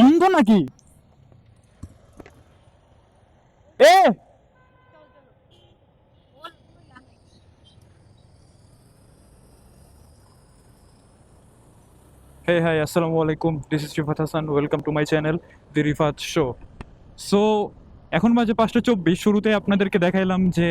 অন্ধ নাকি? এ হে হাই, আসসালামু আলাইকুম। This is Rifat Hasan. Welcome to my channel the Rifat show. So এখন বাজে 5টা 24। শুরুতে আপনাদেরকে দেখাইলাম যে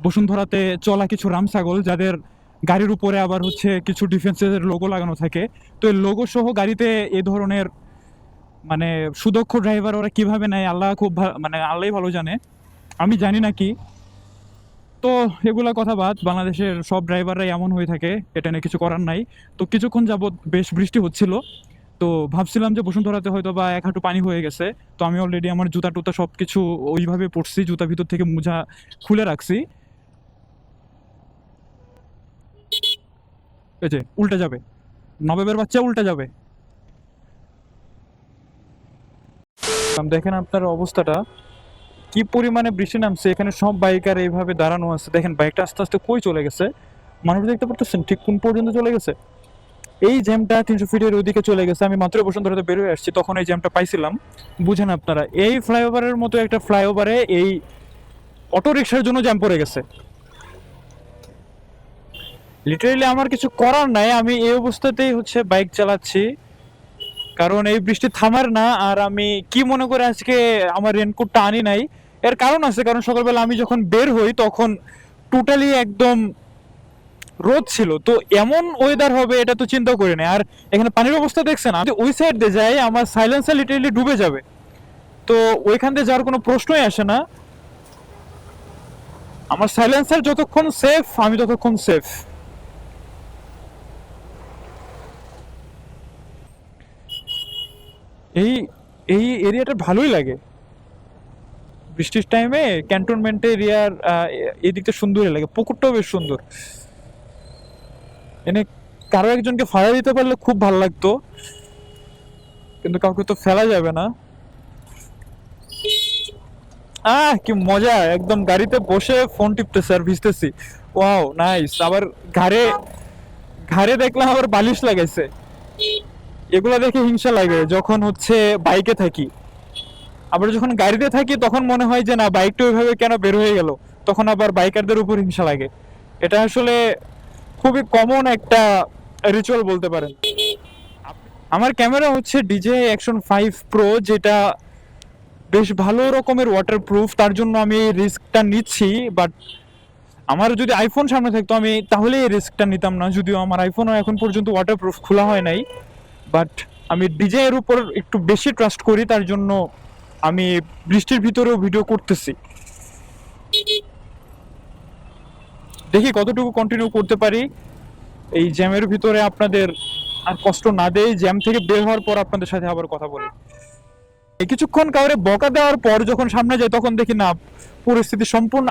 বসুন্ধরাতে চলা কিছু রামছাগল, যাদের গাড়ির উপরে আবার হচ্ছে কিছু ডিফেন্সের লোগো লাগানো থাকে। তো এই লোগো সহ গাড়িতে এই ধরনের মানে সুদক্ষ ড্রাইভার ওরা কিভাবে নেয়, আল্লাহ খুব মানে আল্লাহই ভালো জানে, আমি জানি না কি। তো এগুলা কথা বাদ, বাংলাদেশের সব ড্রাইভাররাই এমন হয়ে থাকে, এটা নিয়ে কিছু করার নাই। তো কিছুক্ষণ যাবত বেশ বৃষ্টি হচ্ছিল, তো ভাবছিলাম যে বসুন্ধরাতে হয়তো বা এক হাঁটু পানি হয়ে গেছে। তো আমি অলরেডি আমার জুতা টুতা সব কিছু ওইভাবে পরছি, জুতা ভিতর থেকে মোজা খুলে রাখছি। এই যে উল্টে যাবে, নবাবের বাচ্চা উল্টে যাবে। দেখেন আপনার অবস্থাটা, কি পরিমাণে বৃষ্টি নামছে। এখানে সব বাইকার এইভাবে দাঁড়ানো আছে। দেখেন বাইকটা আস্তে আস্তে কই চলে গেছে, মানুষ দেখতে পারতেছেন ঠিক কোন পর্যন্ত চলে গেছে। এই জ্যামটা 300 ফিটের ওইদিকে চলে গেছে। আমি মাত্র বসুন্ধরাতে বের হয়ে আসছি, তখন এই জ্যামটা পাইছিলাম। বুঝেন আপনারা, এই ফ্লাইওভারের মতো একটা ফ্লাইওভারে এই অটো রিক্সার জন্য জ্যাম পড়ে গেছে। লিটারেলি আমার কিছু করার নাই, আমি এই অবস্থাতেই হচ্ছে বাইক চালাচ্ছি, কারণ এই বৃষ্টি থামার না। আর আমি কি মনে করে আজকে আমার রেনকোটটা আনি নাই, এর কারণ আছে। কারণ সকালবেলা আমি যখন বের হই তখন টোটালি একদম রোদ ছিল, তো এমন ওয়েদার হবে এটা তো চিন্তা করি না। আর এখানে পানির অবস্থা দেখছেন, আমি ওই সাইড দিয়ে যাই আমার সাইলেন্সার লিটারেলি ডুবে যাবে। তো ওইখান দিয়ে যাওয়ার কোনো প্রশ্নই আসে না। আমার সাইলেন্সার যতক্ষণ সেফ আমি ততক্ষণ সেফ। এই এই এরিয়াটা ভালোই লাগে বৃষ্টির টাইমে। ক্যান্টনমেন্ট এরিয়ার এই দিকটা সুন্দরই লাগে, পুকুরটাও বেশ সুন্দর। এনে কারো একজনকে ফাড়া দিতে পারলে খুব ভালো লাগতো, কিন্তু কাউকে তো ফেলা যাবে না। কি মজা, একদম গাড়িতে বসে ফোন টিপতেছি আর ভিজতেছি। Wow nice. আবার ঘাড়ে ঘাড়ে দেখলাম আবার বালিশ লাগাইছে। এগুলা দেখে হিংসা লাগে যখন হচ্ছে বাইকে থাকি। আবার যখন গাড়িতে থাকি তখন মনে হয় যে না, বাইকটা ওইভাবে কেন বের হয়ে গেল, তখন আবার বাইকারদের উপর হিংসা লাগে। এটা আসলে খুবই কমন একটা রিচুয়াল বলতে পারেন। আমার ক্যামেরা হচ্ছে DJI Action 5 Pro, যেটা বেশ ভালো রকমের ওয়াটারপ্রুফ। তার জন্য আমি এই রিস্কটা নিচ্ছি। বাট আমার যদি আইফোন সামনে থাকতো আমি তাহলে এই রিস্কটা নিতাম না, যদিও আমার আইফোনও এখন পর্যন্ত ওয়াটারপ্রুফ খোলা হয় নাই। বাট আমি DJI এর উপর একটু বেশি ট্রাস্ট করি, তার জন্য আমি বৃষ্টির ভিতরেও ভিডিও করতেছি। দেখি কতটুকু কন্টিনিউ করতে পারি এই জ্যামের ভিতরে, আপনাদের আর কষ্ট না দেই। জ্যাম থেকে বের হওয়ার পর আপনাদের সাথে আবার কথা বলি। এই কিছুক্ষণ কাউরে বকা দেওয়ার পর যখন সামনে যাই তখন দেখি না, পরিস্থিতি সম্পূর্ণ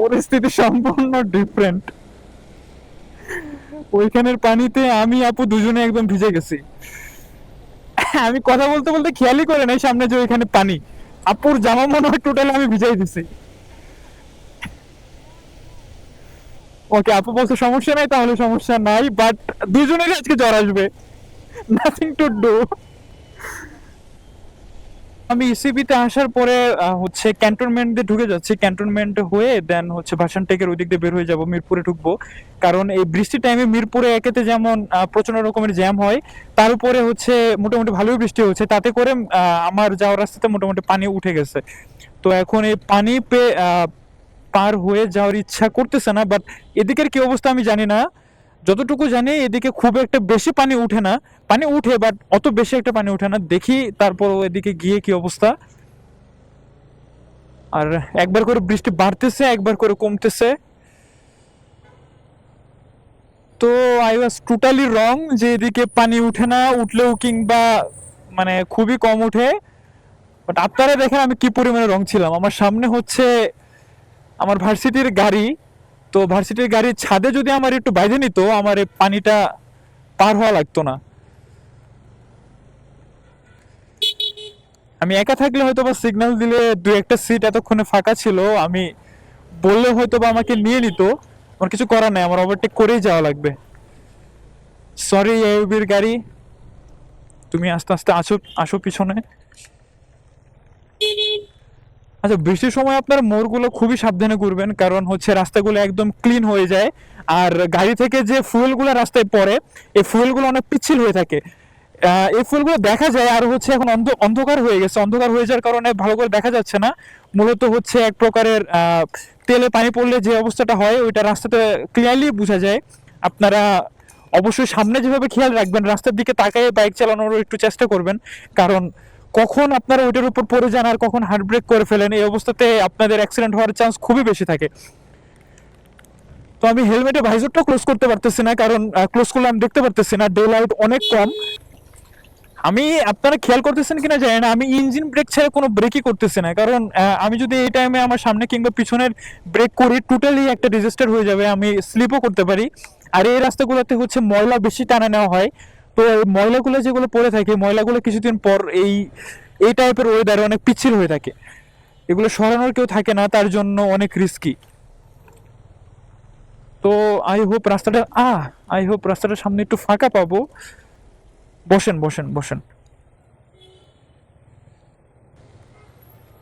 পরিস্থিতি সম্পূর্ণ ডিফারেন্ট। ওইখানের পানিতে আমি আপু দুজনে একদম ভিজে গেছি। আমি কথা বলতে বলতে খেয়ালই করে নাই সামনে যে ওইখানে পানি। আপুর জামা মনে হয় টোটাল আমি ভিজাই দিছি। ওকে, আপু বলছে সমস্যা নাই, তাহলে সমস্যা নাই। বাট দুজনেরই আজকে জ্বর আসবে, নাথিং টু ডু। আমি ইসিবিতে আসার পরে হচ্ছে ক্যান্টনমেন্ট দিয়ে ঢুকে যাচ্ছি। ক্যান্টনমেন্ট হয়ে দেন হচ্ছে ভাসান টেকের ওই দিক দিয়ে বের হয়ে যাব, মিরপুরে ঢুকবো। কারণ এই বৃষ্টির টাইমে মিরপুরে একেতে যেমন প্রচন্ড রকমের জ্যাম হয়, তার উপরে হচ্ছে মোটামুটি ভালোই বৃষ্টি হচ্ছে, তাতে করে আমার যাওয়ার রাস্তাতে মোটামুটি পানি উঠে গেছে। তো এখন এই পানি পার হয়ে যাওয়ার ইচ্ছা করতেছে না। বাট এদিকের কি অবস্থা আমি জানি না। যতটুকু জানি এদিকে খুব একটা বেশি পানি উঠে না, পানি উঠে বাট অত বেশি একটা পানি উঠে না। দেখি তারপর এদিকে গিয়ে কি অবস্থা। আর একবার করে বৃষ্টি বাড়তেছে, একবার করে কমতেছে। তো আই ওয়াজ টোটালি রং যে এদিকে পানি উঠে না, উঠলেও কিংবা মানে খুবই কম উঠে। বাট আপনারা দেখেন আমি কি পরিমাণে রং ছিলাম। আমার সামনে হচ্ছে আমার ভার্সিটির গাড়ি, তো ভার্সিটির গাড়ির ছাদে যদি আমার একটু বাইরে নিত, আমার এই পানিটা পার হওয়া লাগতো না। আমি একা থাকলে হয়তো বা সিগন্যাল দিলে দু একটা সিট এতক্ষণে ফাঁকা ছিল, আমি বললে হয়তো বা আমাকে নিয়ে নিত। আমার কিছু করার নাই, আমার ওভারটেক করেই যাওয়া লাগবে। সরি এবির গাড়ি, তুমি আস্তে আস্তে আসো, আসো পিছনে। আচ্ছা, বৃষ্টির সময় আপনার মোড়গুলো খুবই সাবধানে ঘুরবেন, কারণ হচ্ছে রাস্তাগুলো একদম ক্লিন হয়ে যায়। আর গাড়ি থেকে যে ফুয়েলগুলো রাস্তায় পড়ে, এই ফুয়েলগুলো অনেক পিচ্ছিল হয়ে থাকে। এই ফুলগুলো দেখা যায়, আর হচ্ছে এখন অন্ধকার হয়ে গেছে। অন্ধকার হয়ে যাওয়ার কারণে ভালো করে দেখা যাচ্ছে না। মূলত হচ্ছে এক প্রকারের তেলে পানি পড়লে যে অবস্থাটা হয়, ওইটা রাস্তাতে ক্লিয়ারলি বোঝা যায়। আপনারা অবশ্যই সামনে যেভাবে খেয়াল রাখবেন, রাস্তার দিকে তাকিয়ে বাইক চালানোর একটু চেষ্টা করবেন, কারণ কখন আপনারা ওইটার উপর পড়ে যান আর কখন হার্ট ব্রেক করে ফেলেন, এই অবস্থাতে আপনাদের অ্যাক্সিডেন্ট হওয়ার চান্স খুবই বেশি থাকে। তো আমি হেলমেটে ভাইজরটা ক্লোজ করতে পারতেছি না, কারণ ক্লোজ করলে আমি দেখতে পারতেছি না, ডে লাইট অনেক কম। আমি, আপনারা খেয়াল করতেছেন কিনা জানি না, আমি ইঞ্জিন ব্রেক ছাড়া কোনো ব্রেকই করতেছি না, কারণ আমি যদি এই টাইমে আমার সামনে কিংবা পিছনের ব্রেক করি, টোটালি একটা ডিজাস্টার হয়ে যাবে, আমি স্লিপও করতে পারি। আর এই রাস্তাগুলোতে হচ্ছে ময়লা বেশি টানা নেওয়া হয়। তো এই ময়লাগুলো যেগুলো পড়ে থাকে, ময়লাগুলো কিছুদিন পর এই এই টাইপের ওয়েদারে অনেক পিচ্ছিল হয়ে থাকে, এগুলো সরানোর কেউ থাকে না, তার জন্য অনেক রিস্কি। তো আই হোপ রাস্তাটা আই হোপ রাস্তাটার সামনে একটু ফাঁকা পাবো। বসেন বসেন বসেন।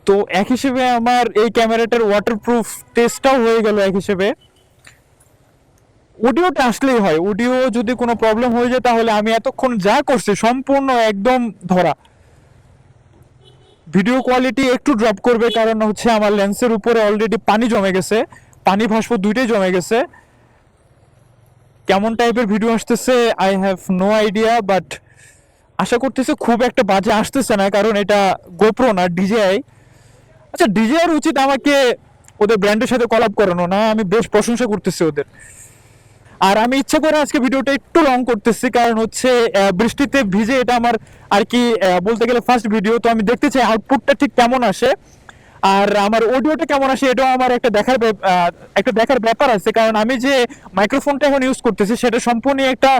তো এক হিসেবে আমার এই ক্যামেরাটার ওয়াটারপ্রুফ টেস্টটাও হয়ে গেল এক হিসেবে। অডিওটা আসলেই হয়, অডিও যদি কোনো প্রবলেম হয়ে যায় তাহলে আমি এতক্ষণ যা করছি সম্পূর্ণ একদম ধরা। ভিডিও কোয়ালিটি একটু ড্রপ করবে, কারণ হচ্ছে আমার লেন্সের উপরে অলরেডি পানি জমে গেছে, পানি ভাস্প দুইটাই জমে গেছে। কেমন টাইপের ভিডিও আসতেছে I have no idea, but আশা করতেছে খুব একটা বাজে আসতেছে না, কারণ এটা গোপ্রো না, ডিজেআই। আচ্ছা, ডিজেআর উচিত আমাকে ওদের ব্র্যান্ডের সাথে কলাব করানো, না আমি বেশ প্রশংসা করতেছি ওদের। আর আমি ইচ্ছা করে আজকে ভিডিওটা একটু লং করতেছি, কারণ হচ্ছে বৃষ্টিতে ভিজে এটা আমার আর কি বলতে গেলে ফার্স্ট ভিডিও। তো আমি দেখতে চাই আউটপুটটা ঠিক কেমন আসে, আর আমার অডিওটা কেমন আসে, এটাও আমার একটা দেখার ব্যাপার আছে, কারণ আমি যে মাইক্রোফোনটা এখন ইউজ করতেছি সেটা সম্পূর্ণ একটা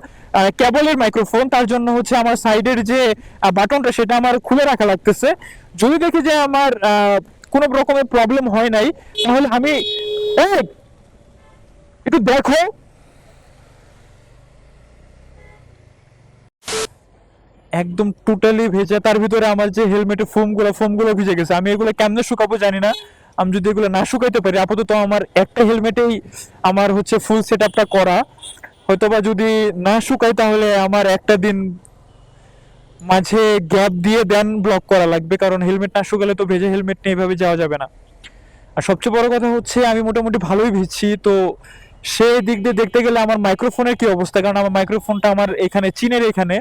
কেবলের মাইক্রোফোন। তার জন্য হচ্ছে আমার সাইডের যে বাটনটা সেটা আমার খুলে রাখা লাগতেছে। যদি দেখি যে আমার কোনো রকমের প্রবলেম হয় নাই, তাহলে আমি একটু দেখো। একদম টোটালি ভেজা, তার ভিতরে আমার যে হেলমেটের ফোমগুলো ভিজে গেছে। আমি এগুলো কেমনে শুকাবো জানি না। আমি যদি এগুলো না শুকাইতে পারি, আপাতত আমার একটা হেলমেটেই আমার হচ্ছে ফুল সেট আপটা করা, হয়তোবা যদি না শুকাই তাহলে আমার একটা দিন মাঝে গ্যাপ দিয়ে দেন ব্লক করা লাগবে, কারণ হেলমেট না শুকালে তো ভেজা হেলমেট নিয়ে এভাবে যাওয়া যাবে না। আর সবচেয়ে বড় কথা হচ্ছে আমি মোটামুটি ভালোই ভিজছি। তো সেই দিক দিয়ে দেখতে গেলে আমার মাইক্রোফোনের কি অবস্থা, কারণ আমার মাইক্রোফোনটা আমার এখানে চীনের এখানে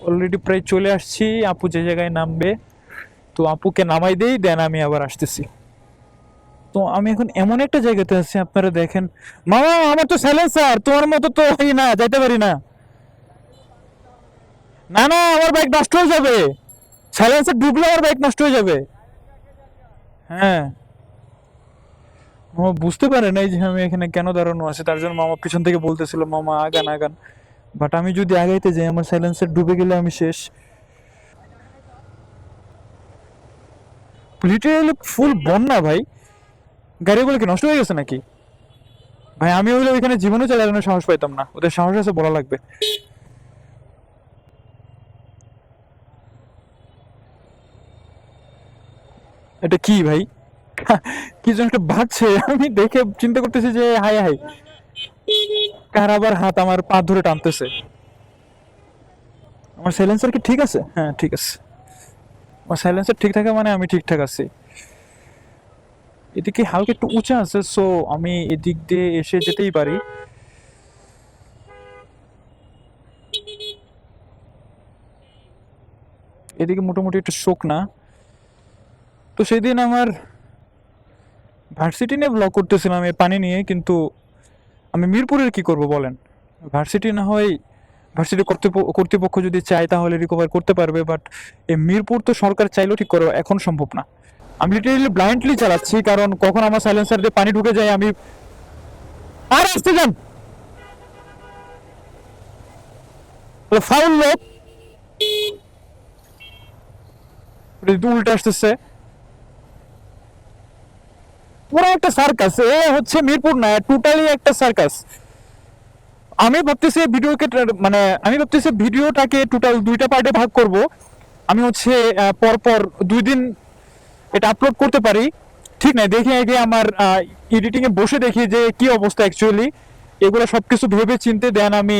অলরেডি প্রায় চলে আসছি। আপু যে জায়গায় নামবে, তো আপুকে নামাই দেই, দেন আমি আবার আসতেছি। তো আমি এখন এমন একটা জায়গাতে আছি, আপনারা দেখেন। মামা, আমার তো সাইলেন্সার তোমার মতো তো এই না, যাইতে পারি না। না না, আমার বাইক নষ্ট হয়ে যাবে, সাইলেন্সার ডুবলে আমার বাইক নষ্ট হয়ে যাবে। হ্যাঁ, মামা বুঝতে পারে নাই যে আমি এখানে কেন দাঁড়ানো আছে, তার জন্য মামা পিছন থেকে বলতেছিল মামা আগান আগান। বাট আমি যদি আগাইতে যাই, আমার সাইলেন্সার ডুবে গেলে আমি শেষ। লিটারালি ফুল বন্যা ভাই, গাড়িগুলো কি নষ্ট হয়ে গেছে নাকি? ভাই আমি হইলে ওইখানে জীবনে চালানোর সাহস পাইতাম না, ওদের সাহস আছে বলা লাগবে। এটা কি ভাই? কি যেন একটা বাজছে, আমি দেখে চিন্তা করতেছি যে হাই হাই, কার আবার হাত আমার পা ধরে টানতেছে। আমার সাইলেন্সার কি ঠিক আছে? হ্যাঁ ঠিক আছে, আমার সাইলেন্সার ঠিক থাকে মানে আমি ঠিকঠাক আছি। এদিকে হালকা একটু উঁচা আছে, সো আমি এদিক দিয়ে এসে যেতেই পারি। এদিকে মোটামুটি একটু শোক না। তো সেদিন আমার ভার্সিটি নিয়ে ব্লগ করতেছিলাম এই পানি নিয়ে, কিন্তু আমি মিরপুরের কি করব বলেন? ভার্সিটি না হয় ভার্সিটি কর্তৃপক্ষ যদি চায় তাহলে রিকভার করতে পারবে, বাট এই মিরপুর তো সরকার চাইলেও ঠিক করা এখন সম্ভব না। আমি লিটারেলি ব্লাইন্ডলি চালাচ্ছি, কারণ কখন আমার সাইলেন্সার দিয়ে পানি ঢুকে যায় আমি। আর আসতে যান, ফাউল লোক উল্টে আসতেছে। পুরো একটা সার্কাস, এ হচ্ছে মিরপুর না, টোটালি একটা সার্কাস। আমি ভাবতেছি ভিডিওকে মানে আমি ভাবতেছি ভিডিওটাকে টোটাল দুইটা পার্টে ভাগ করব। আমি হচ্ছে পরপর 2 দিন এটা আপলোড করতে পারি, ঠিক নাই, দেখি আগে আমার এডিটিং এ বসে দেখি যে কি অবস্থা অ্যাকচুয়ালি, এগুলো সবকিছু ভেবে চিনতে দেন আমি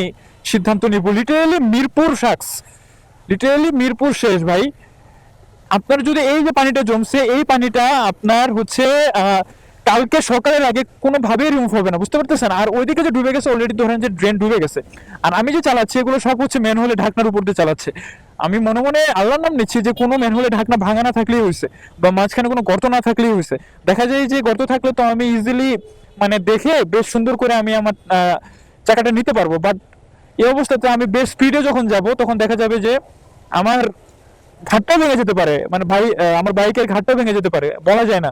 সিদ্ধান্ত নিব। লিটারালি মিরপুর শাকস, লিটারালি মিরপুর শেষ ভাই। আপনার যদি এই যে পানিটা জমছে, এই পানিটা আপনার হচ্ছে কালকে সকালের আগে কোনোভাবেই রিমুভ হবে না, বুঝতে পারতেছেন? আর ওইদিকে যে ডুবে গেছে অলরেডি, ধরেন যে ড্রেন ডুবে গেছে, আর আমি যে চালাচ্ছি এগুলো সব হচ্ছে ম্যানহোলে ঢাকনার উপর দিয়ে চালাচ্ছে। আমি মনে মনে আল্লাহর নাম নিচ্ছি যে কোনো ম্যানহোলে ঢাকনা ভাঙা না থাকলেই হয়েছে, বা মাঝখানে কোনো গর্ত না থাকলেই হয়েছে। দেখা যায় যে গর্ত থাকলে তো আমি ইজিলি মানে দেখে বেশ সুন্দর করে আমি আমার চাকাটা নিতে পারবো, বাট এই অবস্থাতে আমি বেশ স্পিডে যখন যাব তখন দেখা যাবে যে আমার ঘাটটা ভেঙে যেতে পারে, মানে ভাই আমার বাইকের ঘাটটা ভেঙে যেতে পারে, বলা যায় না।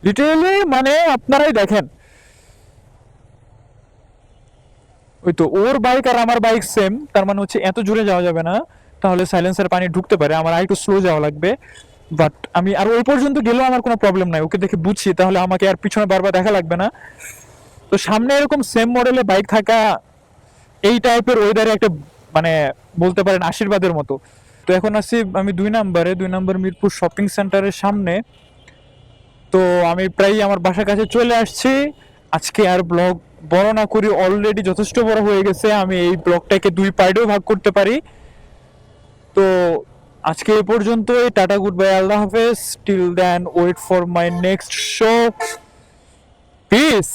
লিটারেলি মানে আপনারাই দেখেন, ওই তো ওর বাইক আর আমার বাইক সেম, তার মানে হচ্ছে এত জোরে যাওয়া যাবে না, তাহলে সাইলেন্সার পানি ঢুকতে পারে, আমার আর একটু স্লো যাওয়া লাগবে। বাট আমি আর ওই পর্যন্ত গেলেও আমার কোনো প্রবলেম নাই, ওকে দেখে বুঝছি, তাহলে আমাকে আর পিছনে বারবার দেখা লাগবে না। তো সামনে এরকম সেম মডেলের বাইক থাকা এই টাইপের ওয়েদারে একটা মানে বলতে পারেন আশীর্বাদের মতো। তো এখন আসছি আমি 2 নম্বরে, 2 নম্বর মিরপুর শপিং সেন্টারের সামনে। তো আমি প্রায় আমার বাসার কাছে চলে আসছি। আজকে আর ব্লগ বড় না করি, অলরেডি যথেষ্ট বড় হয়ে গেছে, আমি এই ব্লগটাকে 2 পার্টেও ভাগ করতে পারি। তো আজকে এই পর্যন্তই, টাটা, গুড বাই, আল্লাহ হাফেজ, till then wait for my next show, piece.